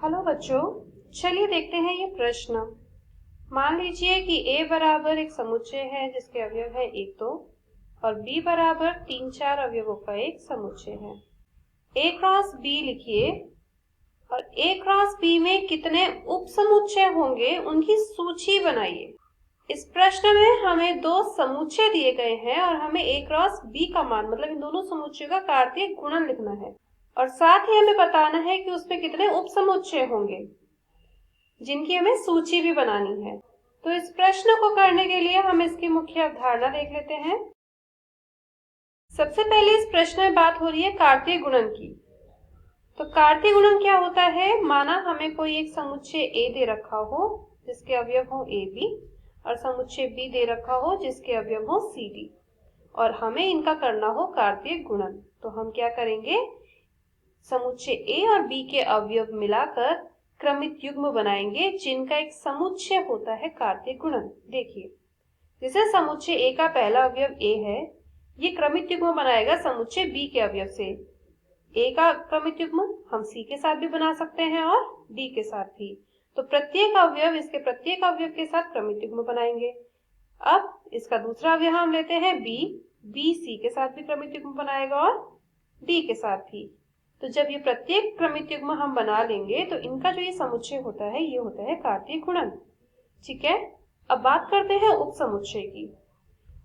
Hello बच्चों, चलिए देखते हैं ये प्रश्न। मान लीजिए कि A बराबर एक समुच्चय है जिसके अवयव है 1 2 और B बराबर 3 4 अवयवों का एक समुच्चय है। A क्रॉस B लिखिए और A क्रॉस B में कितने उपसमुच्चय होंगे उनकी सूची बनाइए। इस प्रश्न में हमें दो समुच्चय दिए गए हैं और हमें A क्रॉस B का मान मतलब इन दोनों समुच्चयों का कार्तीय गुणन लिखना है और साथ ही हमें बताना है कि उसमें कितने उपसमुच्चय होंगे जिनकी हमें सूची भी बनानी है। तो इस प्रश्न को करने के लिए हम इसकी मुख्य अवधारणा देख लेते हैं। सबसे पहले इस प्रश्न में बात हो रही है कार्तीय गुणन की। तो कार्तीय गुणन क्या होता है? माना हमें कोई एक समुच्चय A दे रखा हो जिसके अवयव हो AB और समुच्चय B दे रखा हो जिसके अवयव हो CD और हमें इनका करना हो कार्तीय गुणन। तो हम क्या करेंगे? समुच्चय A और B के अवयव मिलाकर क्रमित युग्म बनाएंगे जिनका एक समुच्चय होता है कार्तीय गुणन। देखिए, जैसे समुच्चय A का पहला अवयव A है, ये क्रमित युग्म बनाएगा समुच्चय B के अवयव से। A का क्रमित युग्म हम C के साथ भी बना सकते हैं और D के साथ भी। तो प्रत्येक अवयव इसके प्रत्येक अवयव के साथ क्रमित युग्म बनाएंगे। अब इसका दूसरा अवयव हम लेते हैं B C के साथ भी क्रमित युग्म बनाएगा और D के साथ भी। तो जब ये प्रत्येक क्रमित युग्म हम बना लेंगे तो इनका जो ये समुच्चय होता है ये होता है कार्तीय गुणन। ठीक है, अब बात करते हैं उपसमुच्चय की।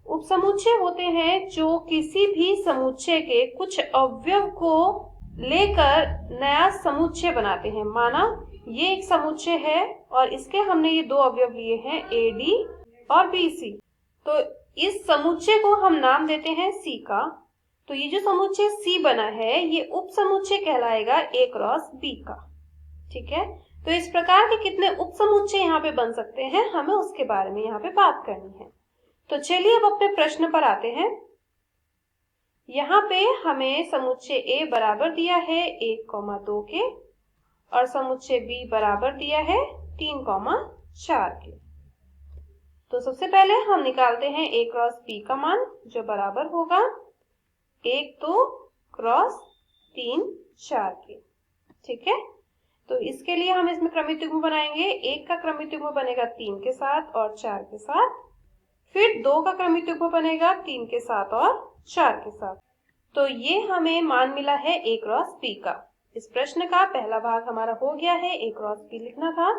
उपसमुच्चय होते हैं जो किसी भी समुच्चय के कुछ अवयव को लेकर नया समुच्चय बनाते हैं। माना ये एक समुच्चय है और इसके हमने ये दो अवयव लिए हैं AD और BC। तो इस समुच्चय को हम नाम देते हैं C का। तो ये जो समुच्चय C बना है ये उपसमुच्चय कहलाएगा A क्रॉस B का। ठीक है, तो इस प्रकार के कितने उपसमुच्चय यहाँ पे बन सकते हैं हमें उसके बारे में यहाँ पे बात करनी है। तो चलिए अब अपने प्रश्न पर आते हैं। यहाँ पे हमें समुच्चय A बराबर दिया है 1, 2 के और समुच्चय B बराबर दिया है 3, 4 के। तो सबसे पहले हम निकालते हैं A क्रॉस B का मान जो बराबर होगा 1 2 क्रॉस 3 4 के। ठीक है, तो इसके लिए हम इसमें क्रमित युग्म बनाएंगे। 1 का क्रमित युग्म बनेगा 3 के साथ और 4 के साथ, फिर 2 का क्रमित युग्म बनेगा 3 के साथ और 4 के साथ। तो ये हमें मान मिला है A क्रॉस B का। इस प्रश्न का पहला भाग हमारा हो गया है, A क्रॉस B लिखना था।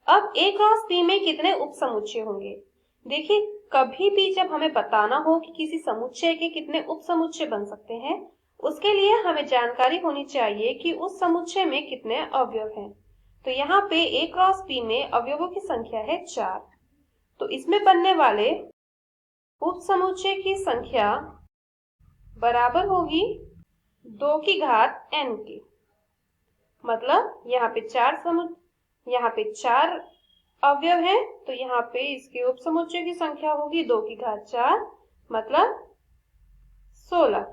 अब A क्रॉस B में कितने उपसमुच्चय होंगे? देखिए, कभी भी जब हमें बताना हो कि किसी समुच्चय के कितने उपसमुच्चय बन सकते हैं, उसके लिए हमें जानकारी होनी चाहिए कि उस समुच्चय में कितने अवयव हैं। तो यहाँ पे A क्रॉस B में अवयवों की संख्या है 4। तो इसमें बनने वाले उपसमुच्चय की संख्या बराबर होगी 2 की घात n के। मतलब यहाँ पे 4 अवयव हैं, तो यहाँ पे इसके उपसमुच्चय की संख्या होगी 2 की घात 4 मतलब 16।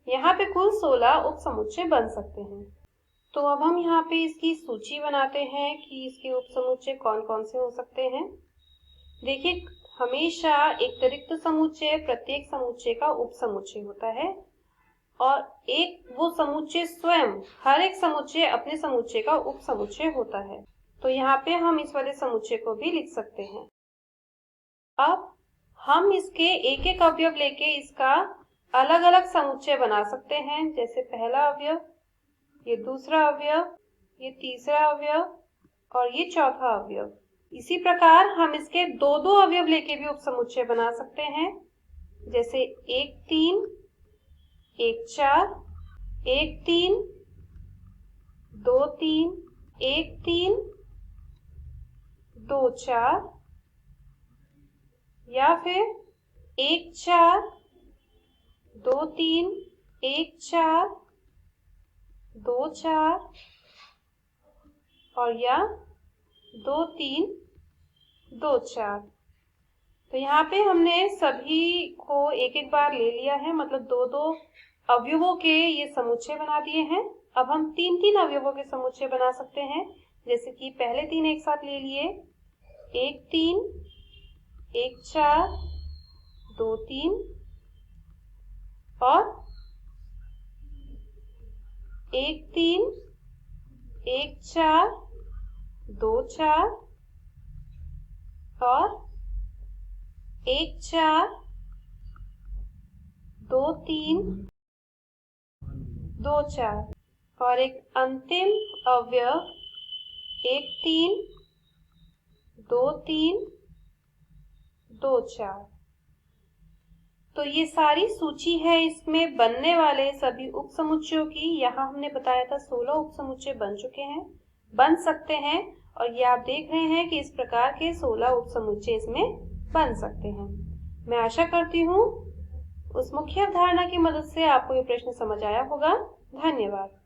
यहाँ पे कुल 16 उपसमुच्चय बन सकते हैं। तो अब हम यहाँ पे इसकी सूची बनाते हैं कि इसके उपसमुच्चय कौन कौन से हो सकते हैं। देखिए, हमेशा एक रिक्त समुच्चय प्रत्येक समुच्चय का उपसमुच्चय होता है और एक वो समुच्चय स्वयं हर एक समुच्चय अपने समुच्चय का उपसमुच्चय होता है। तो यहाँ पे हम इस वाले समुच्चय को भी लिख सकते हैं। अब हम इसके एक एक अवयव लेके इसका अलग अलग समुच्चय बना सकते हैं। जैसे पहला अवयव, ये दूसरा अवयव, ये तीसरा अवयव और ये चौथा अवयव। इसी प्रकार हम इसके दो दो अवयव लेके भी उपसमुच्चय बना सकते हैं। जैसे 1 3 1 4, 1 3 2 3 1 3 2 4 या फिर 1 4 2 3 1 4 2 4 और या 2 3 2 4। तो यहाँ पे हमने सभी को एक एक बार ले लिया है, मतलब दो दो अवयवों के ये समुच्चय बना दिए हैं। अब हम 3 3 अवयवों के समुच्चय बना सकते हैं। जैसे कि पहले 3 एक साथ ले लिए, 1 3 1 4 2 3 और 1 3 1 4 2 4 और 1 4 2 3 2 4 और एक अंतिम अवयव 1 3 2 3 2 4। तो ये सारी सूची है इसमें बनने वाले सभी उपसमुच्चयों की। यहाँ हमने बताया था 16 उपसमुच्चय बन चुके हैं, बन सकते हैं, और ये आप देख रहे हैं कि इस प्रकार के 16 उपसमुच्चय इसमें बन सकते हैं। मैं आशा करती हूँ उस मुख्य अवधारणा की मदद से आपको ये प्रश्न समझ आया होगा। धन्यवाद।